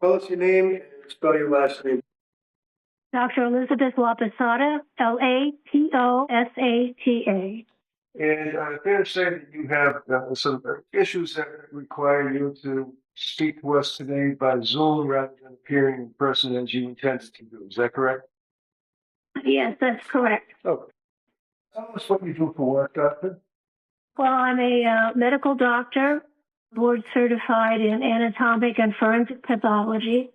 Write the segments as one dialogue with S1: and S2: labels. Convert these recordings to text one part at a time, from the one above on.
S1: Tell us your name and spell your last name.
S2: Dr. Elizabeth Laposata, Laposata.
S1: And I'm fair to say that you have some issues that require you to speak to us today by Zoom rather than appearing in person as you intended to do. Is that correct?
S2: Yes, that's correct.
S1: Okay. Tell us what you do for work, Doctor.
S2: Well, I'm a medical doctor, board certified in anatomic and forensic pathology.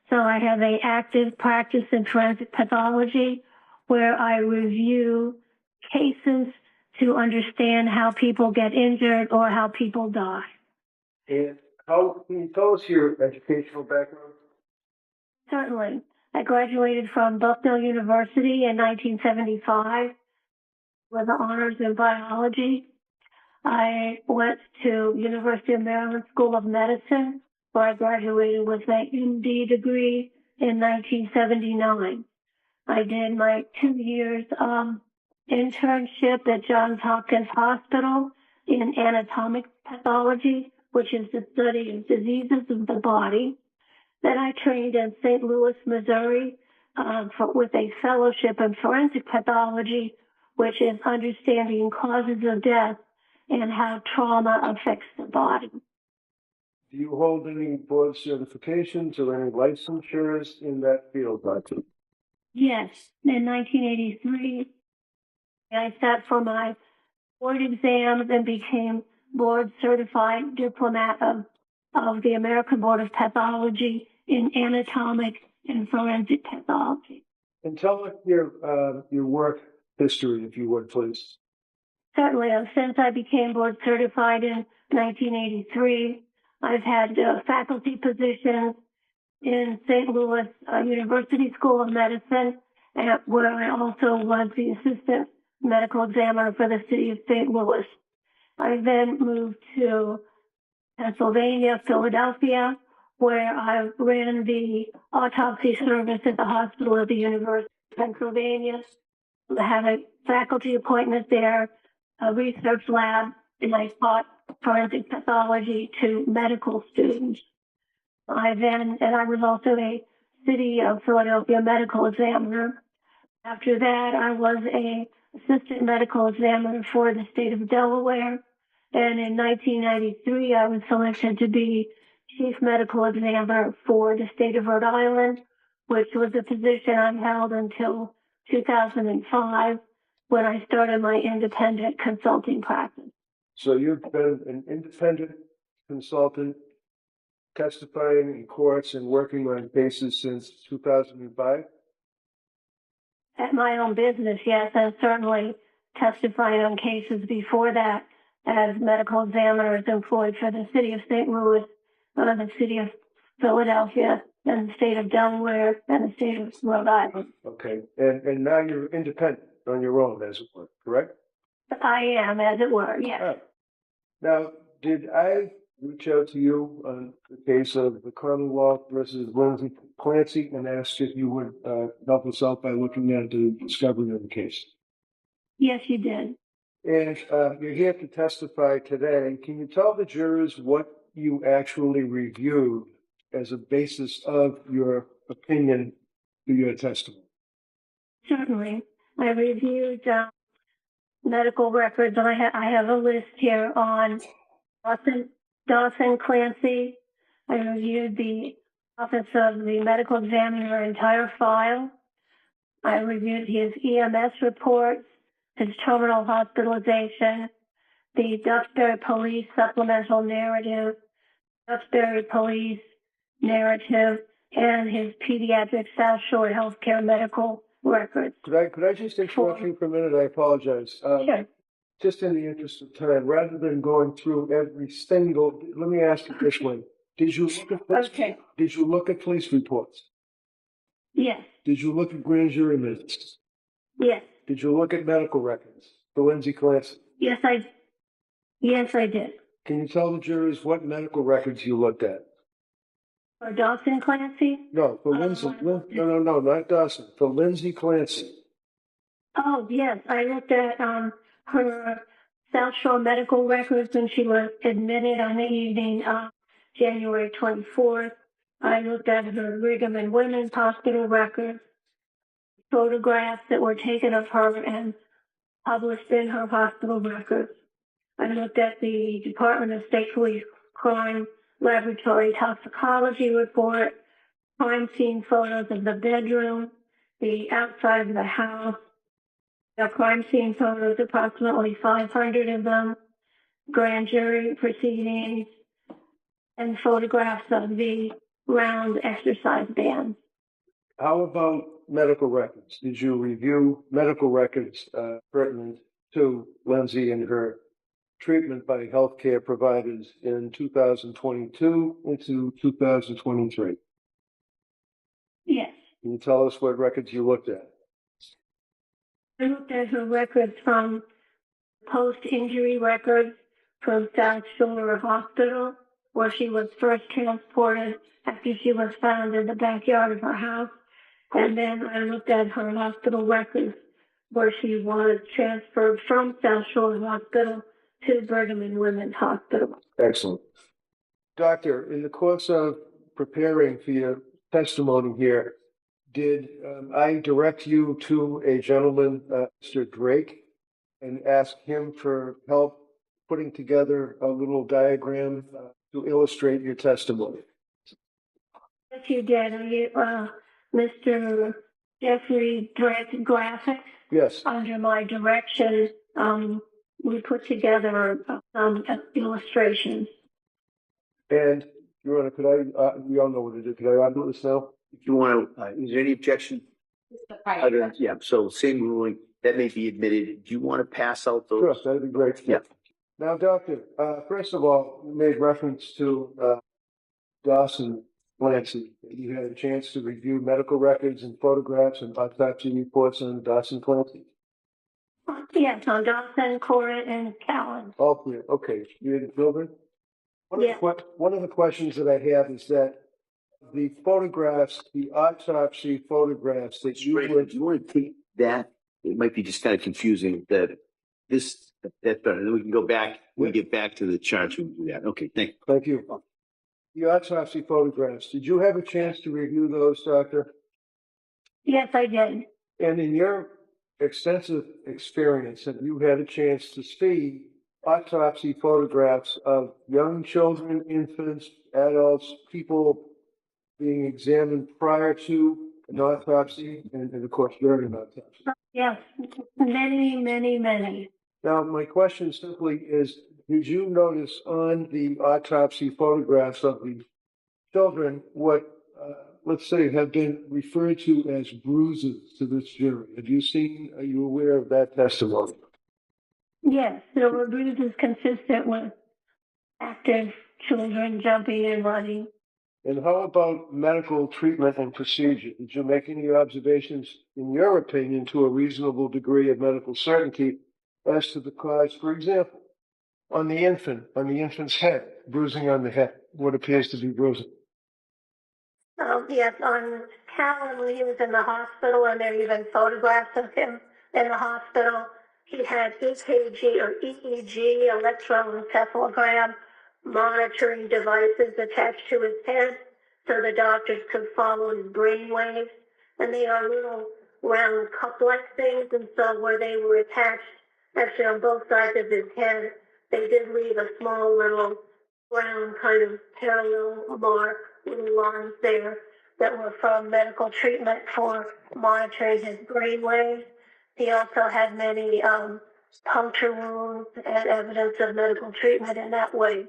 S2: So I have an active practice in forensic pathology where I review cases to understand how people get injured or how people die.
S1: And how can you tell us your educational background?
S2: Certainly. I graduated from Bucknell University in 1975 with honors in biology. I went to University of Maryland School of Medicine, where I graduated with my MD degree in 1979. I did my 2 years internship at Johns Hopkins Hospital in anatomic pathology, which is the study of diseases of the body. Then I trained in St. Louis, Missouri, with a fellowship in forensic pathology, which is understanding causes of death and how trauma affects the body.
S1: Do you hold any board certifications or any licensures in that field, Doctor?
S2: Yes. In 1983, I sat for my board exams and became board certified diplomat of the American Board of Pathology in anatomic and forensic pathology.
S1: And tell us your work history, if you would, please.
S2: Certainly. Since I became board certified in 1983, I've had faculty positions in St. Louis University School of Medicine, where I also was the assistant medical examiner for the city of St. Louis. I then moved to Pennsylvania, Philadelphia, where I ran the autopsy service at the Hospital of the University of Pennsylvania. I had a faculty appointment there, a research lab, and I taught forensic pathology to medical students. I was also a city of Philadelphia medical examiner. After that, I was a assistant medical examiner for the state of Delaware. And in 1993, I was selected to be chief medical examiner for the state of Rhode Island, which was a position I held until 2005 when I started my independent consulting practice.
S1: So you've been an independent consultant testifying in courts and working on cases since 2005?
S2: At my own business, yes, and certainly testifying on cases before that as medical examiners employed for the city of St. Louis, the city of Philadelphia, and the state of Delaware, and the state of Rhode Island.
S1: Okay, and now you're independent on your own, as it were, correct?
S2: I am, as it were, yes.
S1: Right. Now, did I reach out to you on the case of the Commonwealth versus Lindsay Clancy and ask if you would help us out by looking at the discovery of the case?
S2: Yes, you did.
S1: And you're here to testify today. Can you tell the jurors what you actually reviewed as a basis of your opinion to your testimony?
S2: Certainly. I reviewed medical records, and I have a list here on Dawson Clancy. I reviewed the Office of the Medical Examiner entire file. I reviewed his EMS reports, his terminal hospitalization, the Duxbury Police supplemental narrative, Duxbury Police narrative, and his pediatric South Shore healthcare medical records.
S1: Could I just interrupt you for a minute? I apologize.
S2: Sure.
S1: Just in the interest of time, rather than going through every single, let me ask you this way. Did you look at police reports?
S2: Yes.
S1: Did you look at grand jury minutes?
S2: Yes.
S1: Did you look at medical records for Lindsay Clancy?
S2: Yes, I did.
S1: Can you tell the jurors what medical records you looked at?
S2: For Dawson Clancy?
S1: No, for Lindsay. No, not Dawson. For Lindsay Clancy.
S2: Oh, yes. I looked at her South Shore medical records when she was admitted on the evening of January 24th. I looked at her Brigham and Women's Hospital records, photographs that were taken of her and published in her hospital records. I looked at the Department of State Police Crime Laboratory Toxicology report, crime scene photos of the bedroom, the outside of the house, the crime scene photos, approximately 500 of them, grand jury proceedings, and photographs of the round exercise bands.
S1: How about medical records? Did you review medical records pertinent to Lindsay and her treatment by healthcare providers in 2022 into 2023?
S2: Yes.
S1: Can you tell us what records you looked at?
S2: I looked at her records from post-injury records from South Shore Hospital, where she was first transported after she was found in the backyard of her house. And then I looked at her hospital records where she was transferred from South Shore Hospital to Brigham and Women's Hospital.
S1: Excellent. Doctor, in the course of preparing for your testimony here, did I direct you to a gentleman, Mr. Drake, and ask him for help putting together a little diagram to illustrate your testimony?
S2: Yes, you did. Mr. Jeffrey Drake Graphics.
S1: Yes.
S2: Under my direction, we put together some illustrations.
S1: And, Your Honor, could I, we all know what to do. Could I do this now?
S3: If you want to, is there any objection? Yeah, so same ruling, that may be admitted. Do you want to pass out those?
S1: Sure, that'd be great.
S3: Yeah.
S1: Now, Doctor, first of all, you made reference to Dawson Clancy. You had a chance to review medical records and photographs and autopsy reports on Dawson Clancy?
S2: Yes, on Dawson, Cora, and Callan.
S1: All clear. Okay. You had the children?
S2: Yeah.
S1: One of the questions that I have is that the photographs, the autopsy photographs that you were...
S3: Do you want to take that? It might be just kind of confusing that that's better. Then we can go back, we get back to the charts. We can do that. Okay, thank you.
S1: Thank you. The autopsy photographs, did you have a chance to review those, Doctor?
S2: Yes, I did.
S1: And in your extensive experience, have you had a chance to see autopsy photographs of young children, infants, adults, people being examined prior to an autopsy and of course during an autopsy?
S2: Yes, many, many, many.
S1: Now, my question simply is, did you notice on the autopsy photographs of the children what, let's say, have been referred to as bruises to this jury? Have you seen, are you aware of that testimony?
S2: Yes, there were bruises consistent with active children jumping and running.
S1: And how about medical treatment and procedure? Did you make any observations, in your opinion, to a reasonable degree of medical certainty as to the cause? For example, on the infant's head, bruising on the head, what appears to be bruising.
S2: Yes, on Callan, when he was in the hospital, and there are even photographs of him in the hospital, he had EKG or EEG, electroencephalogram, monitoring devices attached to his head so the doctors could follow his brain waves. And they are little round cup-like things, and so where they were attached, actually on both sides of his head, they did leave a small little round kind of parallel mark, little lines there that were from medical treatment for monitoring his brain waves. He also had many puncture wounds and evidence of medical treatment in that way.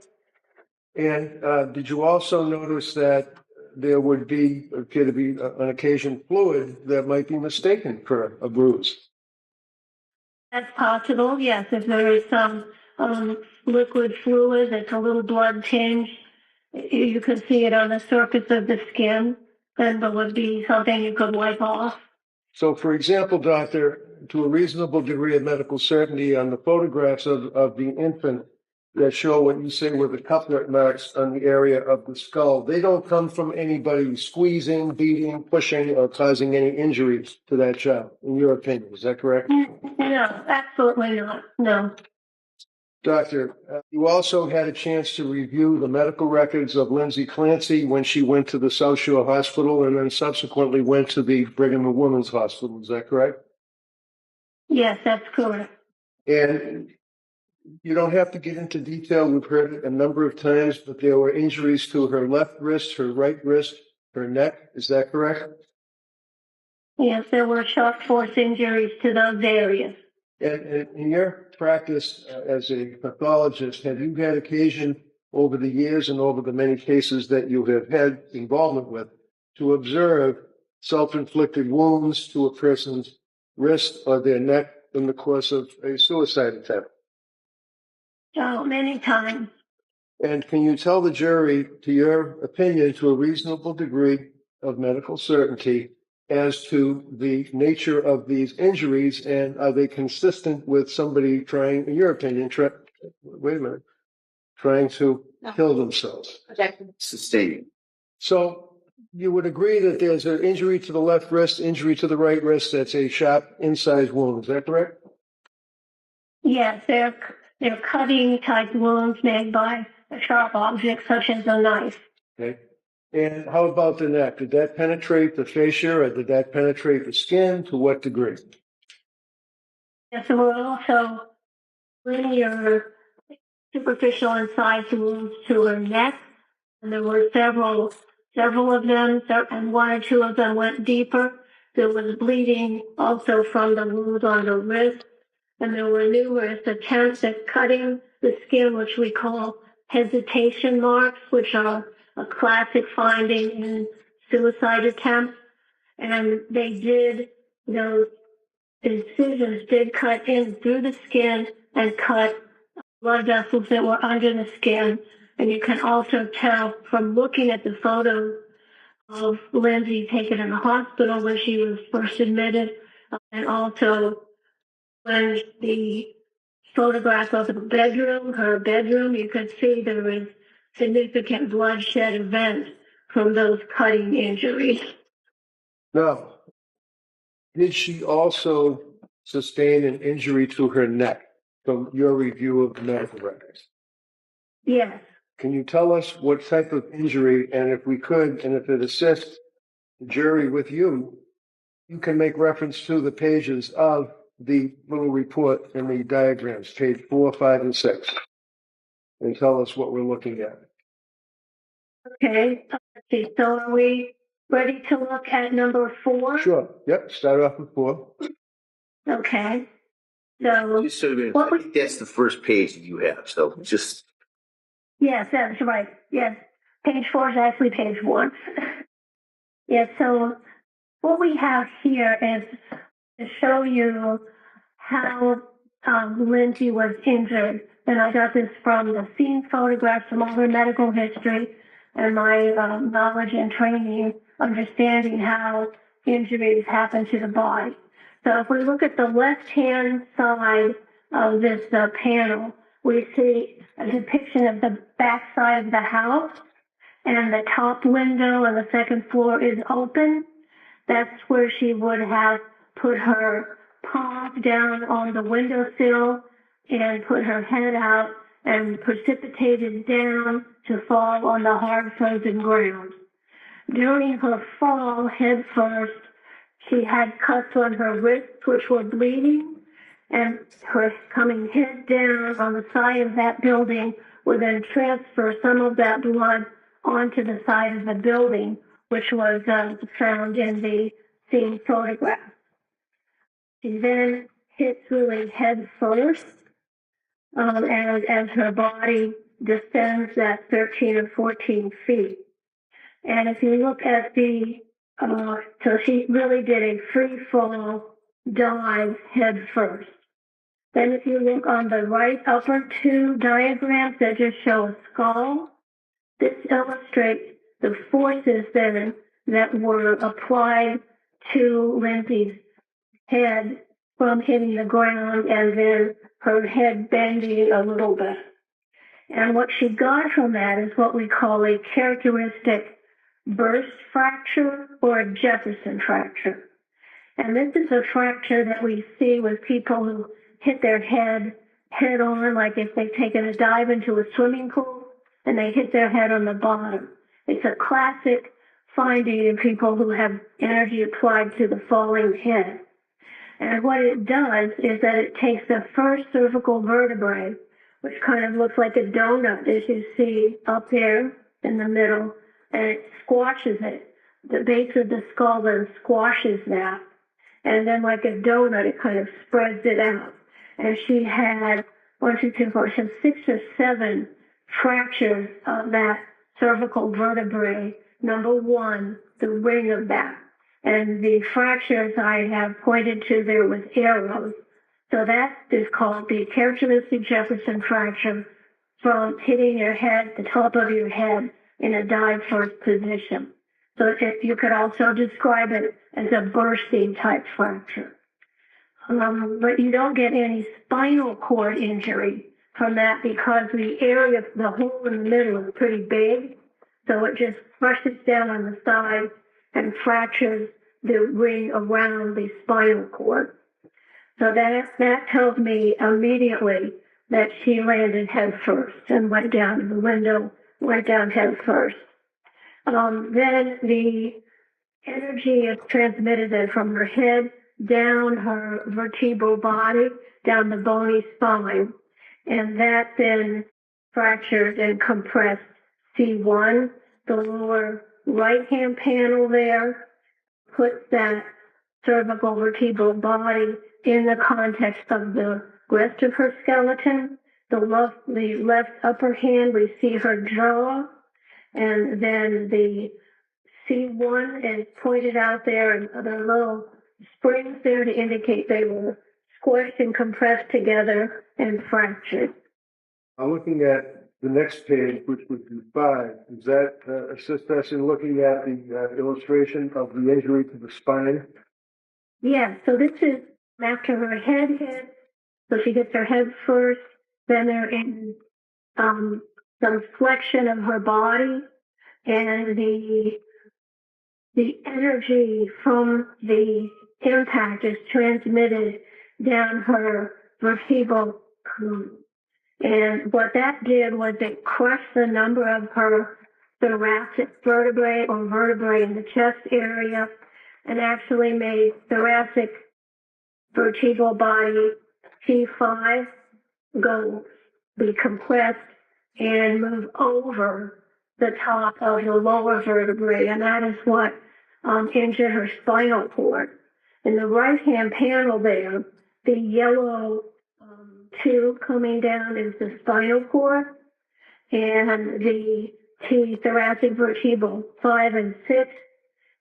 S1: And did you also notice that there would appear to be, on occasion, fluid that might be mistaken for a bruise?
S2: That's possible, yes. If there is some liquid fluid that's a little blood tinge, you could see it on the surface of the skin, and there would be something you could wipe off.
S1: So, for example, Doctor, to a reasonable degree of medical certainty on the photographs of the infant that show what you say were the couplet marks on the area of the skull, they don't come from anybody squeezing, beating, pushing, or causing any injuries to that child, in your opinion. Is that correct?
S2: No, absolutely not. No.
S1: Doctor, you also had a chance to review the medical records of Lindsay Clancy when she went to the South Shore Hospital and then subsequently went to the Brigham and Women's Hospital. Is that correct?
S2: Yes, that's correct.
S1: And you don't have to get into detail. We've heard it a number of times, but there were injuries to her left wrist, her right wrist, her neck. Is that correct?
S2: Yes, there were sharp force injuries to those areas.
S1: And in your practice as a pathologist, have you had occasion over the years and over the many cases that you have had involvement with to observe self-inflicted wounds to a person's wrist or their neck in the course of a suicide attempt?
S2: Oh, many times.
S1: And can you tell the jury, to your opinion, to a reasonable degree of medical certainty, as to the nature of these injuries, and are they consistent with somebody trying, in your opinion, trying to kill themselves?
S3: Sustaining.
S1: So you would agree that there's an injury to the left wrist, injury to the right wrist, that's a sharp incised wound. Is that correct?
S2: Yes, they're cutting type wounds made by a sharp object such as a knife.
S1: Okay. And how about the neck? Did that penetrate the fascia or did that penetrate the skin? To what degree?
S2: Yes, there were also linear superficial incised wounds to her neck, and there were several of them, and one or two of them went deeper. There was bleeding also from the wounds on the wrist, and there were numerous attempts at cutting the skin, which we call hesitation marks, which are a classic finding in suicide attempts. And they did, those incisions did cut in through the skin and cut blood vessels that were under the skin. And you can also tell from looking at the photos of Lindsay taken in the hospital when she was first admitted, and also when the photograph of her bedroom, you can see there was significant bloodshed events from those cutting injuries.
S1: Now, did she also sustain an injury to her neck from your review of the medical records?
S2: Yes.
S1: Can you tell us what type of injury, and if we could, and if it assists the jury with you, you can make reference to the pages of the little report in the diagrams, page 4, 5, and 6, and tell us what we're looking at.
S2: Okay. Let's see. So are we ready to look at number 4?
S1: Sure. Yep. Start off with 4.
S2: Okay. So,
S3: Just so I think that's the first page that you have. So just.
S2: Yes, that's right. Yes. Page 4 is actually page 1. Yes. So what we have here is to show you how Lindsay was injured. And I got this from the scene photographs, from all her medical history, and my knowledge and training, understanding how injuries happen to the body. So if we look at the left-hand side of this panel, we see a depiction of the back side of the house, and the top window on the second floor is open. That's where she would have put her palm down on the windowsill and put her head out and precipitated down to fall on the hard frozen ground. During her fall head first, she had cuts on her wrists which were bleeding, and her coming head down on the side of that building would then transfer some of that blood onto the side of the building, which was found in the scene photograph. She then hits really head first as her body descends that 13 or 14 feet. And if you look at so she really did a free fall dive head first. Then if you look on the right upper 2 diagrams that just show a skull, this illustrates the forces then that were applied to Lindsay's head from hitting the ground and then her head bending a little bit. And what she got from that is what we call a characteristic burst fracture or a Jefferson fracture. And this is a fracture that we see with people who hit their head head on, like if they've taken a dive into a swimming pool and they hit their head on the bottom. It's a classic finding in people who have energy applied to the falling head. And what it does is that it takes the first cervical vertebrae, which kind of looks like a donut, as you see up there in the middle, and it squashes it. The base of the skull then squashes that. And then like a donut, it kind of spreads it out. And she had 6 or 7 fractures of that cervical vertebrae. Number 1, the ring of that. And the fractures I have pointed to there with arrows. So that is called the characteristic Jefferson fracture from hitting your head, the top of your head, in a dive first position. So you could also describe it as a bursting type fracture. But you don't get any spinal cord injury from that because the area, the hole in the middle is pretty big. So it just crushes down on the side and fractures the ring around the spinal cord. So that tells me immediately that she landed head first and went down to the window, went down head first. Then the energy is transmitted then from her head down her vertebral body, down the bony spine. And that then fractured and compressed C1, the lower right-hand panel there, puts that cervical vertebral body in the context of the rest of her skeleton. The left upper hand, we see her jaw, and then the C1 is pointed out there, and the little springs there to indicate they were squished and compressed together and fractured.
S1: I'm looking at the next page, which would be 5. Does that assist us in looking at the illustration of the injury to the spine?
S2: Yeah, so this is after her head hits. So she gets her head first, then there is some flexion of her body, and the energy from the impact is transmitted down her vertebral column. And what that did was it crushed the number of her thoracic vertebrae or vertebrae in the chest area and actually made thoracic vertebral body T5 be compressed and move over the top of the lower vertebrae, and that is what injured her spinal cord. In the right-hand panel there, the yellow tube coming down is the spinal cord, and the T thoracic vertebral 5 and 6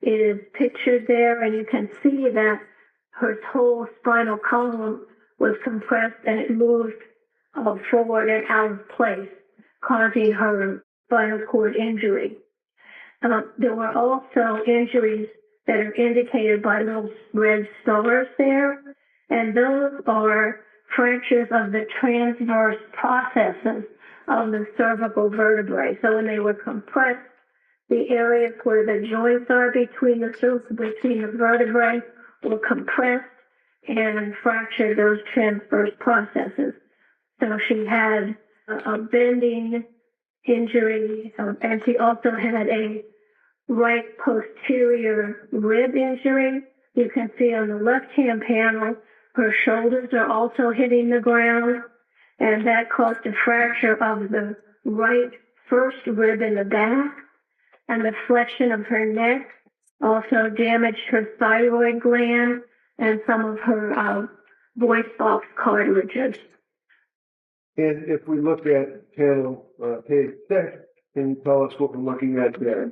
S2: is pictured there, and you can see that her whole spinal column was compressed and it moved forward and out of place, causing her spinal cord injury. There were also injuries that are indicated by little red stars there, and those are fractures of the transverse processes of the cervical vertebrae. So when they were compressed, the areas where the joints are between the vertebrae were compressed and fractured those transverse processes. So she had a bending injury, and she also had a right posterior rib injury. You can see on the left-hand panel, her shoulders are also hitting the ground, and that caused a fracture of the right first rib in the back, and the flexion of her neck also damaged her thyroid gland and some of her voice box cartilages.
S1: And if we look at panel page 6, can you tell us what we're looking at there?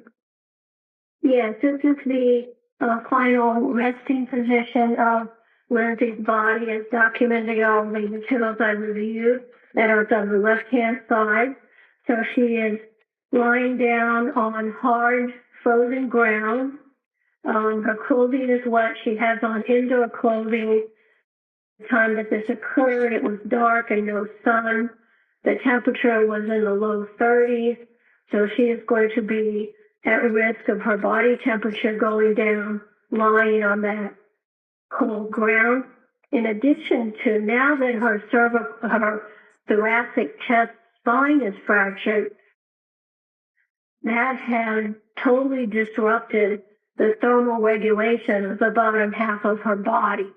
S2: Yes, this is the final resting position of Lindsay's body as documented in all the materials I reviewed that are on the left-hand side. So she is lying down on hard, frozen ground. Her clothing is wet. She has on indoor clothing. The time that this occurred, it was dark and no sun. The temperature was in the low 30s, so she is going to be at risk of her body temperature going down, lying on that cold ground. in addition to now that her thoracic chest spine is fractured, that has totally disrupted the thermal regulation of the bottom half of her body.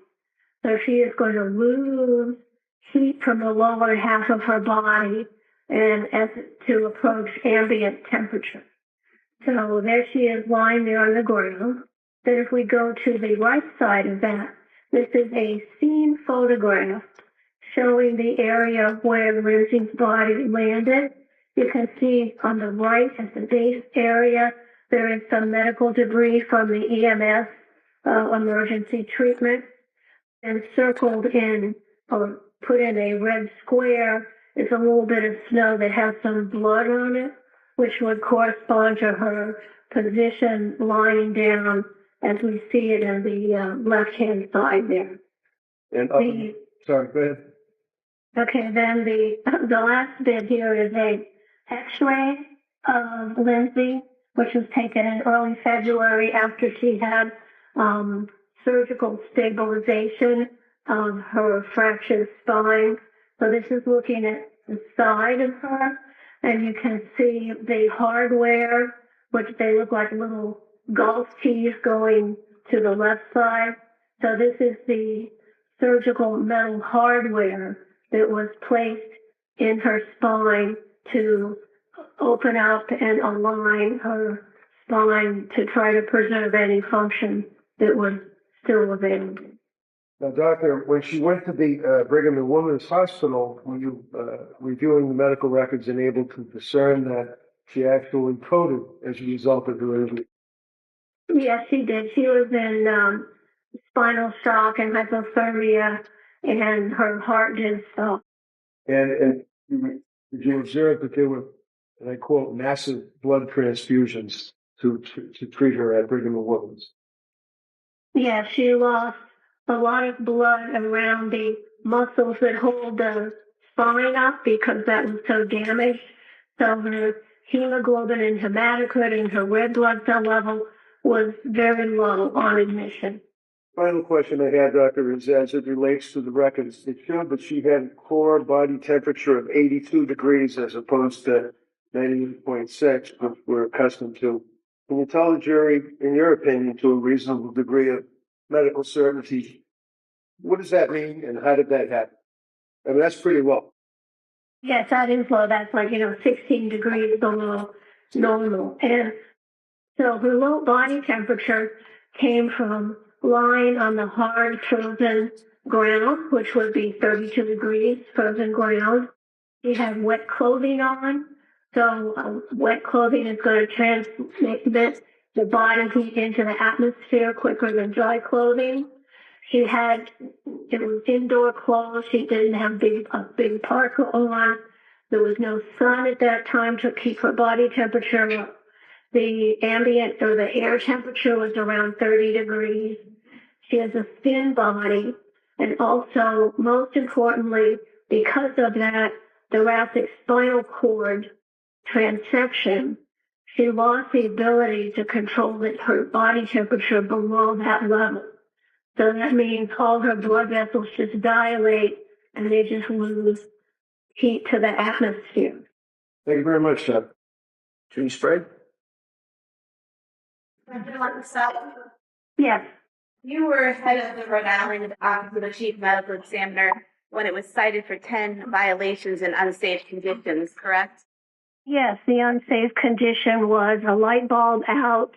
S2: So she is going to lose heat from the lower half of her body and as to approach ambient temperature. So there she is lying there on the ground. Then if we go to the right side of that, this is a scene photograph showing the area where Lindsay's body landed. You can see on the right at the base area, there is some medical debris from the EMS emergency treatment. And circled in or put in a red square is a little bit of snow that has some blood on it, which would correspond to her position lying down as we see it in the left-hand side there.
S1: And sorry, go ahead.
S2: Okay, then the last bit here is a X-ray of Lindsay, which was taken in early February after she had surgical stabilization of her fractured spine. So this is looking at the side of her, and you can see the hardware, which they look like little golf tees going to the left side. So this is the surgical metal hardware that was placed in her spine to open up and align her spine to try to preserve any function that was still available.
S1: Now, Doctor, when she went to the Brigham and Women's Hospital, were you reviewing the medical records and able to discern that she actually coded as a result of her injury?
S2: Yes, she did. She was in spinal shock and hypothermia, and her heart did stop.
S1: And did you observe that there were, and I quote, massive blood transfusions to treat her at Brigham and Women's?
S2: Yeah, she lost a lot of blood around the muscles that hold the spine up because that was so damaged. So her hemoglobin and hematocrit and her red blood cell level was very low on admission.
S1: Final question I had, Doctor, is as it relates to the records, it showed that she had core body temperature of 82 degrees as opposed to 98.6, which we're accustomed to. Can you tell the jury, in your opinion, to a reasonable degree of medical certainty, what does that mean and how did that happen? I mean, that's pretty low.
S2: Yes, that is low. That's like, 16 degrees below normal. And so her low body temperature came from lying on the hard frozen ground, which would be 32 degrees frozen ground. She had wet clothing on. So wet clothing is going to transmit the body heat into the atmosphere quicker than dry clothing. It was indoor clothes. She didn't have a big parka on. There was no sun at that time to keep her body temperature up. The ambient or the air temperature was around 30 degrees. She has a thin body. And also, most importantly, because of that thoracic spinal cord transection, she lost the ability to control her body temperature below that level. So that means all her blood vessels just dilate and they just lose heat to the atmosphere.
S1: Thank you very much, Doc.
S3: Attorney Sprague?
S2: Yes.
S4: You were head of the Rhode Island Office of the Chief Medical Examiner when it was cited for 10 violations and unsafe conditions, correct?
S2: Yes, the unsafe condition was a light bulb out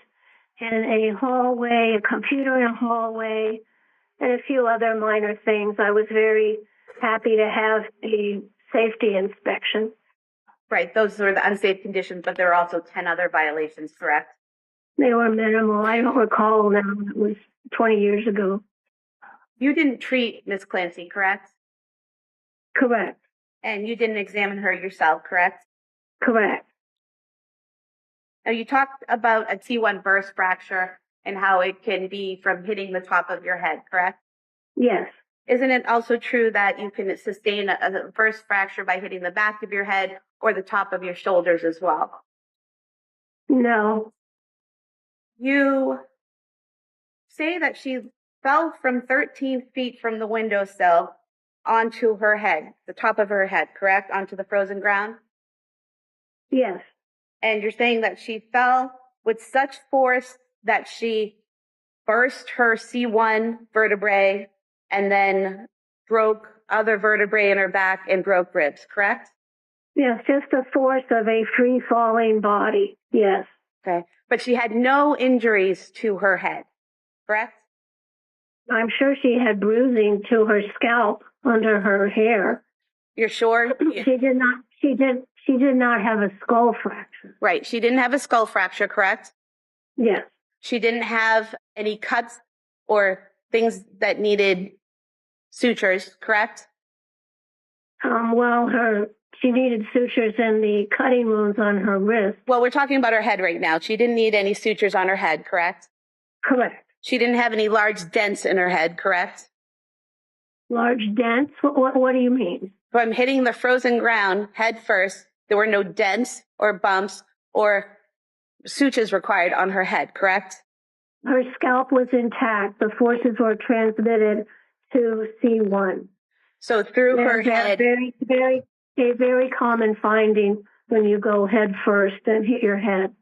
S2: in a hallway, a computer in a hallway, and a few other minor things. I was very happy to have a safety inspection.
S4: Right, those were the unsafe conditions, but there were also 10 other violations, correct?
S2: They were minimal. I don't recall now. It was 20 years ago.
S4: You didn't treat Ms. Clancy, correct?
S2: Correct.
S4: And you didn't examine her yourself, correct?
S2: Correct.
S4: Now, you talked about a T1 burst fracture and how it can be from hitting the top of your head, correct?
S2: Yes.
S4: Isn't it also true that you can sustain a burst fracture by hitting the back of your head or the top of your shoulders as well?
S2: No.
S4: You say that she fell from 13 feet from the windowsill onto her head, the top of her head, correct? Onto the frozen ground?
S2: Yes.
S4: And you're saying that she fell with such force that she burst her C1 vertebrae and then broke other vertebrae in her back and broke ribs, correct?
S2: Yes, just the force of a free-falling body. Yes.
S4: Okay. But she had no injuries to her head, correct?
S2: I'm sure she had bruising to her scalp under her hair.
S4: You're sure?
S2: She did not have a skull fracture.
S4: Right. She didn't have a skull fracture, correct?
S2: Yes.
S4: She didn't have any cuts or things that needed sutures, correct?
S2: She needed sutures in the cutting wounds on her wrist.
S4: Well, we're talking about her head right now. She didn't need any sutures on her head, correct?
S2: Correct.
S4: She didn't have any large dents in her head, correct?
S2: Large dents? What do you mean?
S4: From hitting the frozen ground head first, there were no dents or bumps or sutures required on her head, correct?
S2: Her scalp was intact. The forces were transmitted to C1.
S4: So through her head.
S2: A very common finding when you go head first and hit your head.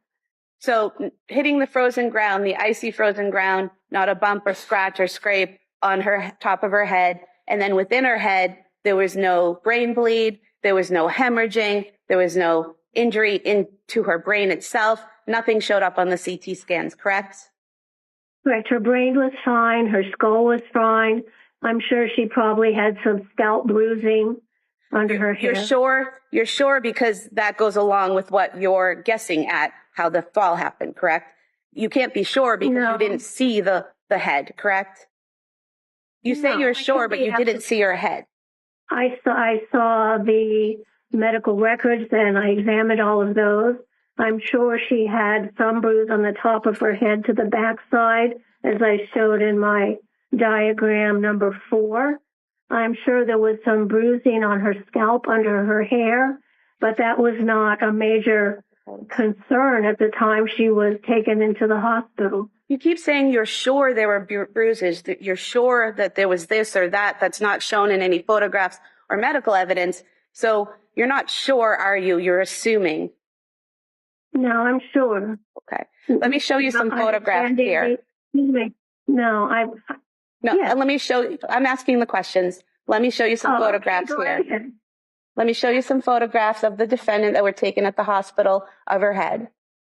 S4: So hitting the frozen ground, the icy frozen ground, not a bump or scratch or scrape on her top of her head. And then within her head, there was no brain bleed. There was no hemorrhaging. There was no injury into her brain itself. Nothing showed up on the CT scans, correct?
S2: Correct. Her brain was fine. Her skull was fine. I'm sure she probably had some scalp bruising under her hair.
S4: You're sure because that goes along with what you're guessing at how the fall happened, correct? You can't be sure because you didn't see the head, correct? You say you're sure, but you didn't see her head.
S2: I saw the medical records and I examined all of those. I'm sure she had some bruise on the top of her head to the backside, as I showed in my diagram number 4. I'm sure there was some bruising on her scalp under her hair, but that was not a major concern at the time she was taken into the hospital.
S4: You keep saying you're sure there were bruises, that you're sure that there was this or that that's not shown in any photographs or medical evidence. So you're not sure, are you? You're assuming.
S2: No, I'm sure.
S4: Okay. Let me show you some photographs here.
S2: No,
S4: yes. Let me show you. I'm asking the questions. Let me show you some photographs here.
S2: Ahead.
S4: Let me show you some photographs of the defendant that were taken at the hospital of her head.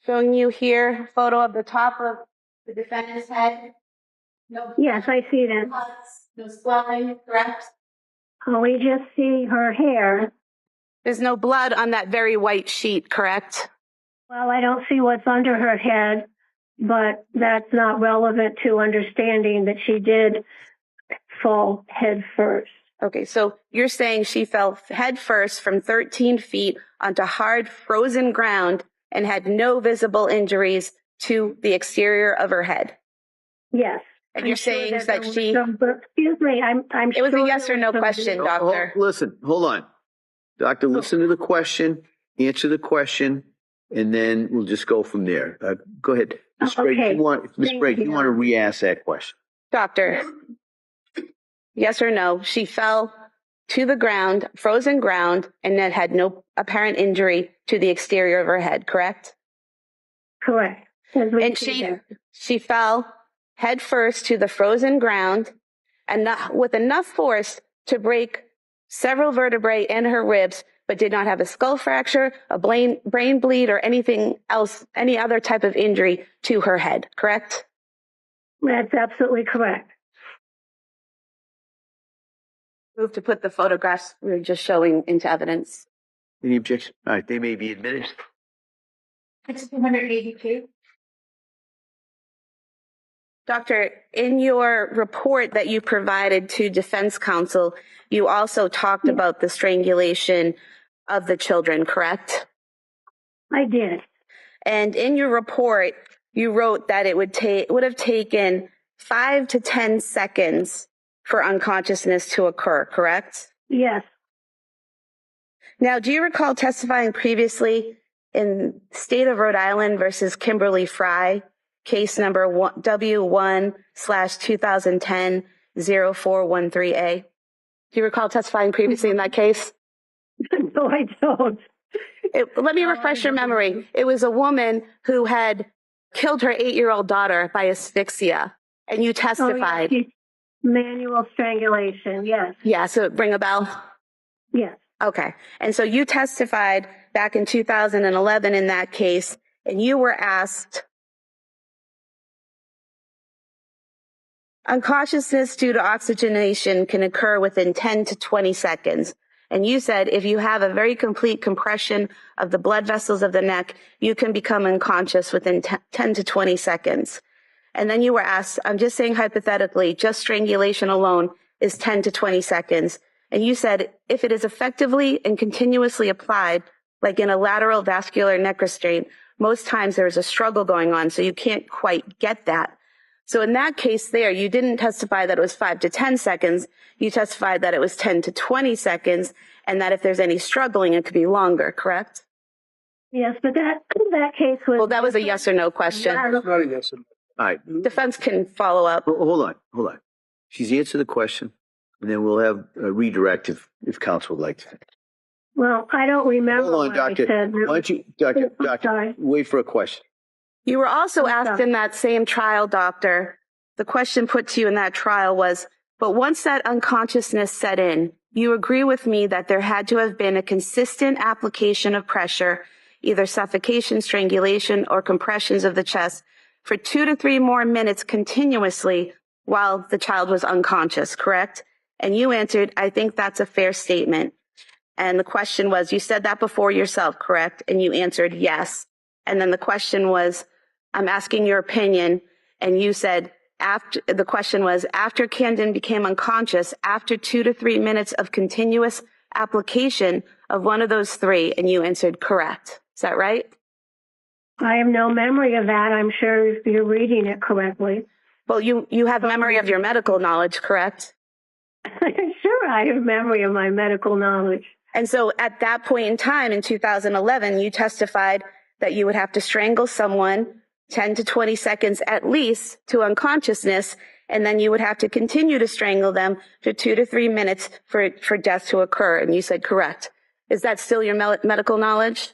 S4: Showing you here a photo of the top of the defendant's head. No.
S2: Yes, I see that.
S4: No swelling, correct?
S2: We just see her hair.
S4: There's no blood on that very white sheet, correct?
S2: Well, I don't see what's under her head, but that's not relevant to understanding that she did fall head first.
S4: Okay, so you're saying she fell head first from 13 feet onto hard frozen ground and had no visible injuries to the exterior of her head.
S2: Yes.
S4: And you're saying that she...
S2: Excuse me, I'm
S4: It was a yes or no question, doctor.
S3: Listen, hold on. Doctor, listen to the question, answer the question, and then we'll just go from there. Go ahead. Ms. Sprague,
S2: Okay.
S3: you want to re-ask that question?
S4: Doctor, yes or no, she fell to the ground, frozen ground, and that had no apparent injury to the exterior of her head, correct?
S2: Correct.
S4: And she fell head first to the frozen ground and with enough force to break several vertebrae in her ribs, but did not have a skull fracture, a brain bleed, or anything else, any other type of injury to her head, correct?
S2: That's absolutely correct.
S4: Move to put the photographs we were just showing into evidence.
S3: Any objection? All right, they may be admitted.
S4: It's 282. Doctor, in your report that you provided to defense counsel, you also talked about the strangulation of the children, correct?
S2: I did.
S4: And in your report, you wrote that it would have taken 5 to 10 seconds for unconsciousness to occur, correct?
S2: Yes.
S4: Now, do you recall testifying previously in State of Rhode Island versus Kimberly Fry case number W1/2010-0413A. Do you recall testifying previously in that case?
S2: No, I don't.
S4: Let me refresh your memory. It was a woman who had killed her 8-year-old daughter by asphyxia, and you testified.
S2: Oh, yeah. Manual strangulation, yes.
S4: Yeah, so ring a bell?
S2: Yes.
S4: Okay. And so you testified back in 2011 in that case, and you were asked, unconsciousness due to oxygenation can occur within 10 to 20 seconds. And you said if you have a very complete compression of the blood vessels of the neck, you can become unconscious within 10 to 20 seconds. And then you were asked, I'm just saying hypothetically, just strangulation alone is 10 to 20 seconds. And you said if it is effectively and continuously applied, like in a lateral vascular neck restraint, most times there is a struggle going on, so you can't quite get that. So in that case there, you didn't testify that it was 5 to 10 seconds. You testified that it was 10 to 20 seconds, and that if there's any struggling, it could be longer, correct?
S2: Yes, but that case was...
S4: Well, that was a yes or no question.
S1: It's not a yes.
S3: All right.
S4: Defense can follow up.
S3: Hold on. She's answered the question, and then we'll have a redirect if counsel would like to.
S2: Well, I don't remember.
S3: Hold on, Doctor.
S2: I said.
S3: Why don't you, Doctor,
S2: Sorry.
S3: wait for a question.
S4: You were also asked in that same trial, Doctor, the question put to you in that trial was, but once that unconsciousness set in, you agree with me that there had to have been a consistent application of pressure, either suffocation, strangulation, or compressions of the chest for 2 to 3 more minutes continuously while the child was unconscious, correct? And you answered, I think that's a fair statement. And the question was, you said that before yourself, correct? And you answered yes. And then the question was, I'm asking your opinion. And you said, the question was, after Camden became unconscious, after 2 to 3 minutes of continuous application of one of those 3, and you answered correct. Is that right?
S2: I have no memory of that. I'm sure you're reading it correctly.
S4: Well, you have memory of your medical knowledge, correct?
S2: Sure, I have memory of my medical knowledge.
S4: And so at that point in time, in 2011, you testified that you would have to strangle someone 10 to 20 seconds at least to unconsciousness, and then you would have to continue to strangle them for 2 to 3 minutes for death to occur. And you said correct. Is that still your medical knowledge?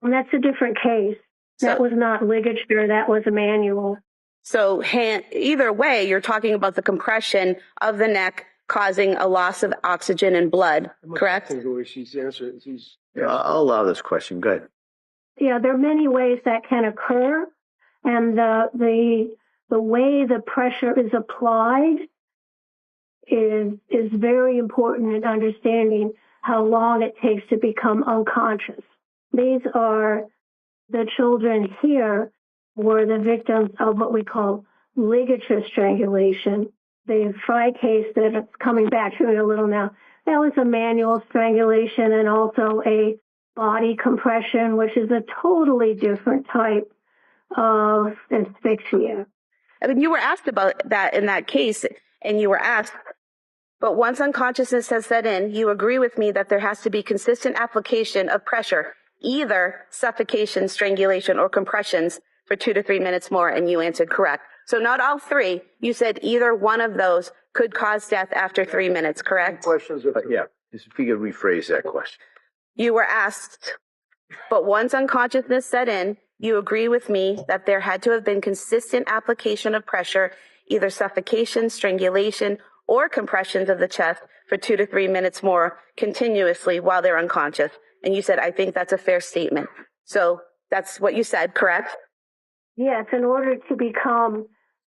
S2: And that's a different case. That was not ligature. That was a manual.
S4: So either way, you're talking about the compression of the neck causing a loss of oxygen and blood, correct?
S1: She's answered.
S3: I'll allow this question. Go ahead.
S2: Yeah, there are many ways that can occur, and the way the pressure is applied is very important in understanding how long it takes to become unconscious. These are the children here were the victims of what we call ligature strangulation. The Fry case that is coming back to me a little now, that was a manual strangulation and also a body compression, which is a totally different type of asphyxia.
S4: I mean, you were asked about that in that case, and you were asked, but once unconsciousness has set in, you agree with me that there has to be consistent application of pressure, either suffocation, strangulation, or compressions for 2 to 3 minutes more, and you answered correct. So not all 3. You said either one of those could cause death after 3 minutes, correct?
S1: Questions?
S3: Yeah, just if you could rephrase that question.
S4: You were asked, but once unconsciousness set in, you agree with me that there had to have been consistent application of pressure, either suffocation, strangulation, or compressions of the chest for 2 to 3 minutes more continuously while they're unconscious. And you said, I think that's a fair statement. So that's what you said, correct?
S2: Yes, in order to become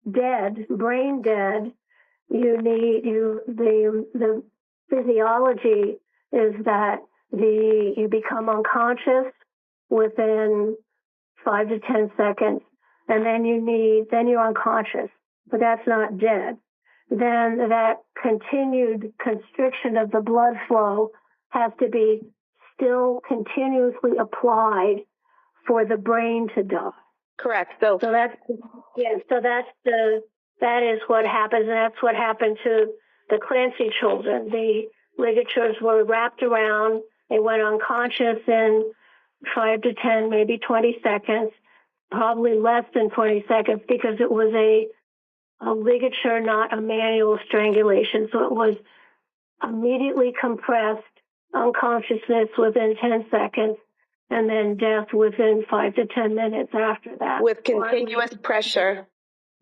S2: dead, brain dead, you need the physiology is that you become unconscious within 5 to 10 seconds, and then you're unconscious, but that's not dead. Then that continued constriction of the blood flow has to be still continuously applied for the brain to die.
S4: Correct.
S2: So that is what happens, and that's what happened to the Clancy children. The ligatures were wrapped around. They went unconscious in 5 to 10, maybe 20 seconds. probably less than 20 seconds because it was a ligature, not a manual strangulation. So it was immediately compressed, unconsciousness within 10 seconds, and then death within 5 to 10 minutes after that.
S4: With continuous pressure,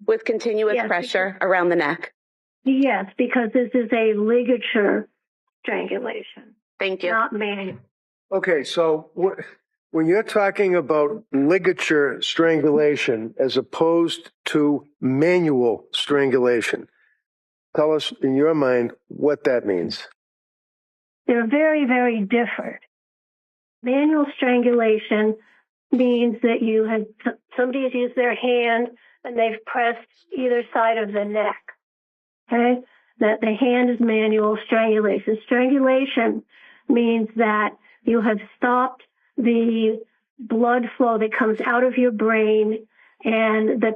S2: Yes.
S4: pressure around the neck.
S2: Yes, because this is a ligature strangulation,
S4: Thank you.
S2: not manual.
S1: Okay, so when you're talking about ligature strangulation as opposed to manual strangulation, tell us in your mind what that means.
S2: They're very, very different. Manual strangulation means that you have somebody has used their hand and they've pressed either side of the neck. Okay? That the hand is manual strangulation. Strangulation means that you have stopped the blood flow that comes out of your brain, and the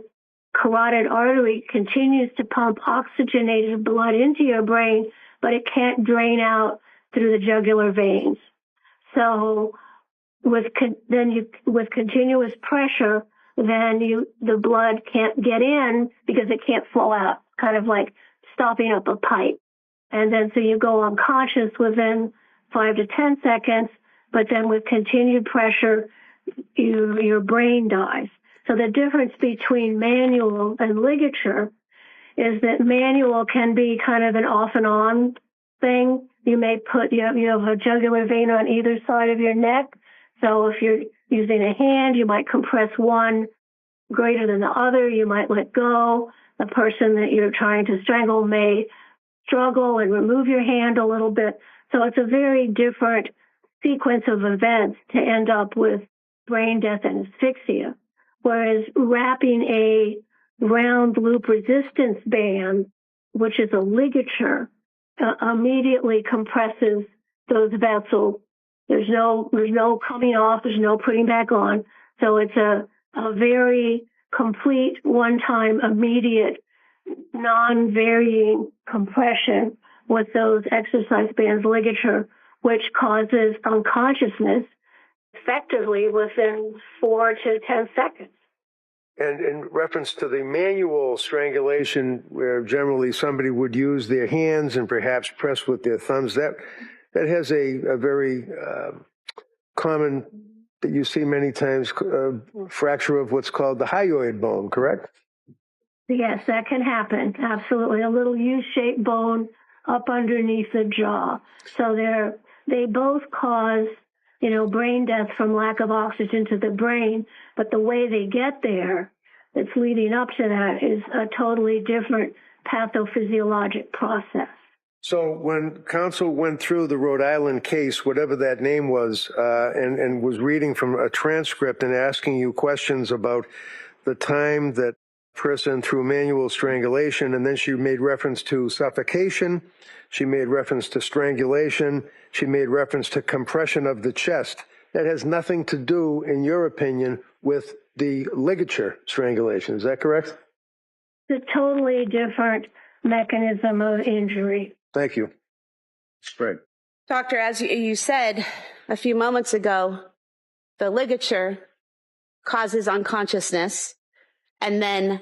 S2: carotid artery continues to pump oxygenated blood into your brain, but it can't drain out through the jugular veins. So with continuous pressure, then the blood can't get in because it can't flow out, kind of like stopping up a pipe. And then so you go unconscious within 5 to 10 seconds, but then with continued pressure, your brain dies. So the difference between manual and ligature is that manual can be kind of an off and on thing. You may you have a jugular vein on either side of your neck. So if you're using a hand, you might compress one greater than the other. You might let go. The person that you're trying to strangle may struggle and remove your hand a little bit. So it's a very different sequence of events to end up with brain death and asphyxia. Whereas wrapping a round loop resistance band, which is a ligature, immediately compresses those vessels. There's no coming off, there's no putting back on. So it's a very complete, one-time, immediate, non-varying compression with those exercise bands ligature, which causes unconsciousness effectively within 4 to 10 seconds.
S1: And in reference to the manual strangulation, where generally somebody would use their hands and perhaps press with their thumbs, that has a very common, that you see many times, fracture of what's called the hyoid bone, correct?
S2: Yes, that can happen. Absolutely. A little U-shaped bone up underneath the jaw. So they both cause, brain death from lack of oxygen to the brain, but the way they get there that's leading up to that is a totally different pathophysiologic process.
S1: So when counsel went through the Rhode Island case, whatever that name was, and was reading from a transcript and asking you questions about the time that person through manual strangulation, and then she made reference to suffocation, she made reference to strangulation, she made reference to compression of the chest. That has nothing to do, in your opinion, with the ligature strangulation. Is that correct?
S2: It's a totally different mechanism of injury.
S1: Thank you.
S3: Right.
S4: Doctor, as you said a few moments ago, the ligature causes unconsciousness, and then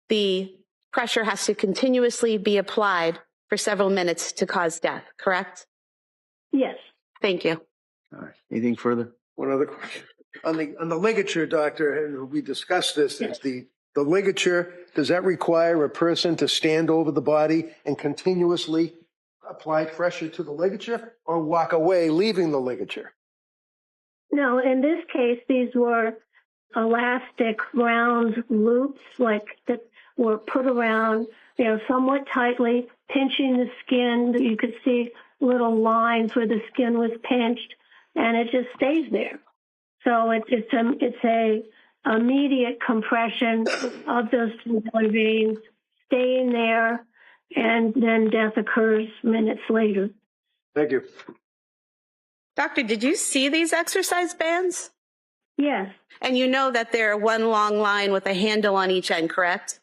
S4: the pressure has to continuously be applied for several minutes to cause death, correct?
S2: Yes.
S4: Thank you.
S3: All right. Anything further?
S1: One other question. On the ligature, doctor, and we discussed this, is the ligature, does that require a person to stand over the body and continuously apply pressure to the ligature, or walk away leaving the ligature?
S2: No, in this case, these were elastic round loops that were put around, somewhat tightly, pinching the skin. You could see little lines where the skin was pinched, and it just stays there. So it's a immediate compression of those jugular veins, staying there, and then death occurs minutes later.
S1: Thank you.
S4: Doctor, did you see these exercise bands?
S2: Yes.
S4: And you know that they're one long line with a handle on each end, correct?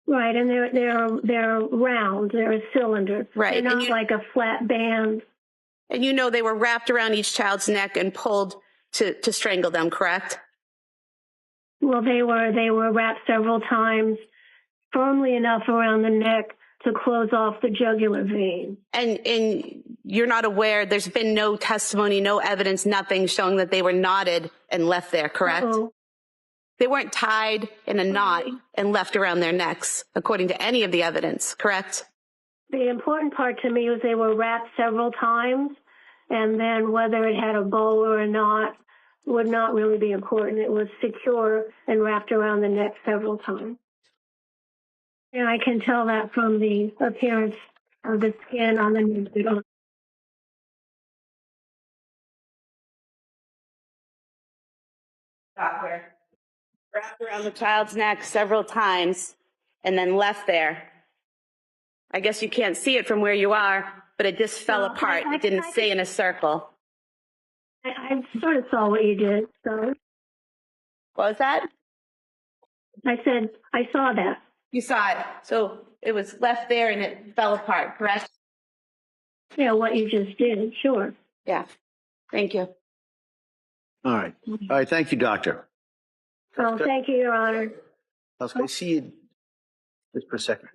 S2: Right, and they're round. They're a cylinder.
S4: Right.
S2: They're not like a flat band.
S4: And you know they were wrapped around each child's neck and pulled to strangle them, correct?
S2: Well, they were wrapped several times, firmly enough around the neck to close off the jugular vein.
S4: And you're not aware, there's been no testimony, no evidence, nothing showing that they were knotted and left there, correct?
S2: Uh-oh.
S4: They weren't tied in a knot and left around their necks, according to any of the evidence, correct?
S2: The important part to me was they were wrapped several times, and then whether it had a bow or a knot would not really be important. It was secure and wrapped around the neck several times. And I can tell that from the appearance of the skin on the neck.
S4: Doctor, wrapped around the child's neck several times and then left there. I guess you can't see it from where you are, but it just fell apart. It didn't stay in a circle.
S2: I sort of saw what you did, so.
S4: What was that?
S2: I said, I saw that.
S4: You saw it. So it was left there and it fell apart, correct?
S2: Yeah, what you just did, sure.
S4: Yeah. Thank you.
S3: All right. All right. Thank you, doctor.
S2: Oh, thank you, Your Honor.
S3: Can I see you just for a second?